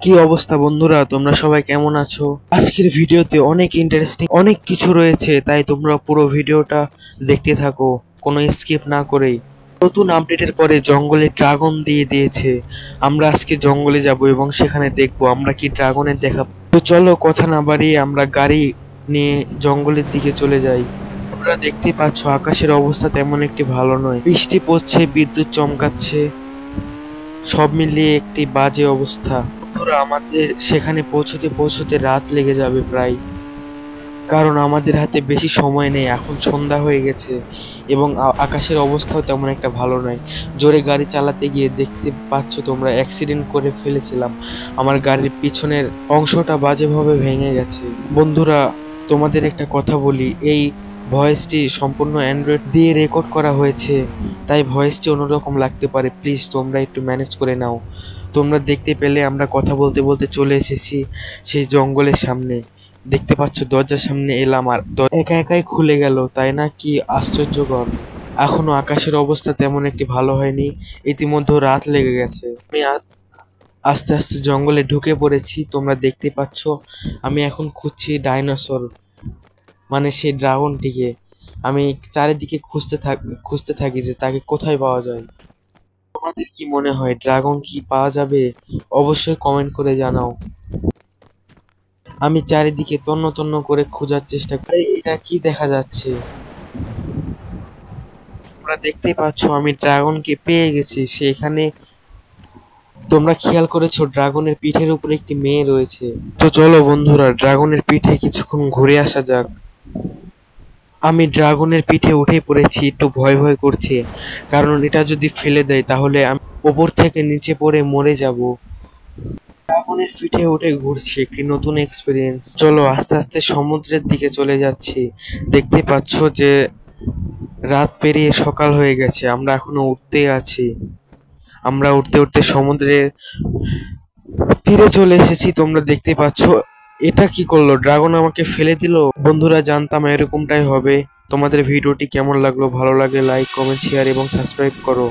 কি অবস্থা বন্ধুরা, তোমরা সবাই কেমন আছো? আজকের ভিডিওতে অনেক ইন্টারেস্টিং অনেক কিছু রয়েছে, তাই তোমরা পুরো ভিডিওটা দেখতে থাকো কোনো স্কিপ না করেই। নতুন আপডেটের পরে জঙ্গলে ড্রাগন দিয়ে দিয়েছে। আমরা আজকে জঙ্গলে যাব এবং সেখানে দেখবো আমরা কি ড্রাগনের দেখা পাই। তো চলো কথা না বাড়িয়ে আমরা গাড়ি নিয়ে জঙ্গলের দিকে চলে যাই। তোমরা দেখতে পাচ্ছ আকাশের অবস্থা তেমন একটি ভালো নয়, বৃষ্টি পড়ছে, বিদ্যুৎ চমকাচ্ছে, সব মিলিয়ে একটি বাজে অবস্থা। বন্ধুরা, আমাদের সেখানে পৌঁছতে পৌঁছতে রাত লেগে যাবে প্রায়, কারণ আমাদের হাতে বেশি সময় নেই। এখন সন্ধ্যা হয়ে গেছে এবং আকাশের অবস্থাও তেমন একটা ভালো নয়। জোরে গাড়ি চালাতে গিয়ে দেখতে পাচ্ছ তোমরা অ্যাক্সিডেন্ট করে ফেলেছিলাম। আমার গাড়ির পিছনের অংশটা বাজেভাবে ভেঙে গেছে। বন্ধুরা, তোমাদের একটা কথা বলি, এই ভয়েসটি সম্পূর্ণ অ্যান্ড্রয়েড দিয়ে রেকর্ড করা হয়েছে, তাই ভয়েসটি অন্যরকম লাগতে পারে। প্লিজ তোমরা একটু ম্যানেজ করে নাও। তোমরা দেখতে পেলে আমরা কথা বলতে বলতে চলে এসেছি সেই জঙ্গলের সামনে। দেখতে পাচ্ছ দরজার সামনে এলাম আর একা একাই খুলে গেল, তাই না? কি আশ্চর্যকর। এখনো আকাশের অবস্থা তেমন একটি ভালো হয়নি, ইতিমধ্যে রাত লেগে গেছে। আমি আস্তে আস্তে জঙ্গলে ঢুকে পড়েছি। তোমরা দেখতে পাচ্ছ আমি এখন খুঁজছি ডাইনোসর, মানে সেই ড্রাগনটিকে। আমি চারিদিকে খুঁজতে থাকি যে তাকে কোথায় পাওয়া যায়। তোমাদের কি মনে হয় ড্রাগন কি পাওয়া যাবে? অবশ্যই কমেন্ট করে জানাও। আমি চারিদিকে তন্ন তন্ন করে খোঁজার চেষ্টা করি। এটা কি দেখা যাচ্ছে? তোমরা দেখতেই পাচ্ছ আমি ড্রাগনকে পেয়ে গেছি। সেখানে তোমরা খেয়াল করেছো ড্রাগনের পিঠের উপরে একটি মেয়ে রয়েছে। তো চলো বন্ধুরা, ড্রাগনের পিঠে কিছুক্ষণ ঘুরে আসা যাক। আমি ড্রাগনের পিঠে উঠে পড়েছি, একটু ভয় ভয় করছে, কারণ এটা যদি ফেলে দেয় তাহলে আমি ওপর থেকে নিচে পড়ে মরে যাব। ড্রাগনের পিঠে উঠে ঘুরছি, একটি নতুন এক্সপিরিয়েন্স। চলো আস্তে আস্তে সমুদ্রের দিকে চলে যাচ্ছি। দেখতে পাচ্ছ যে রাত পেরিয়ে সকাল হয়ে গেছে, আমরা এখনো উঠতে আছি। আমরা উঠতে উঠতে সমুদ্রের তীরে চলে এসেছি। তোমরা দেখতে পাচ্ছ এটা কি করলো, ড্রাগন আমাকে ফেলে দিল। বন্ধুরা, জানতাম এরকমটাই হবে। তোমাদের ভিডিওটি কেমন লাগলো? ভালো লাগলে লাইক, কমেন্ট, শেয়ার এবং সাবস্ক্রাইব করো।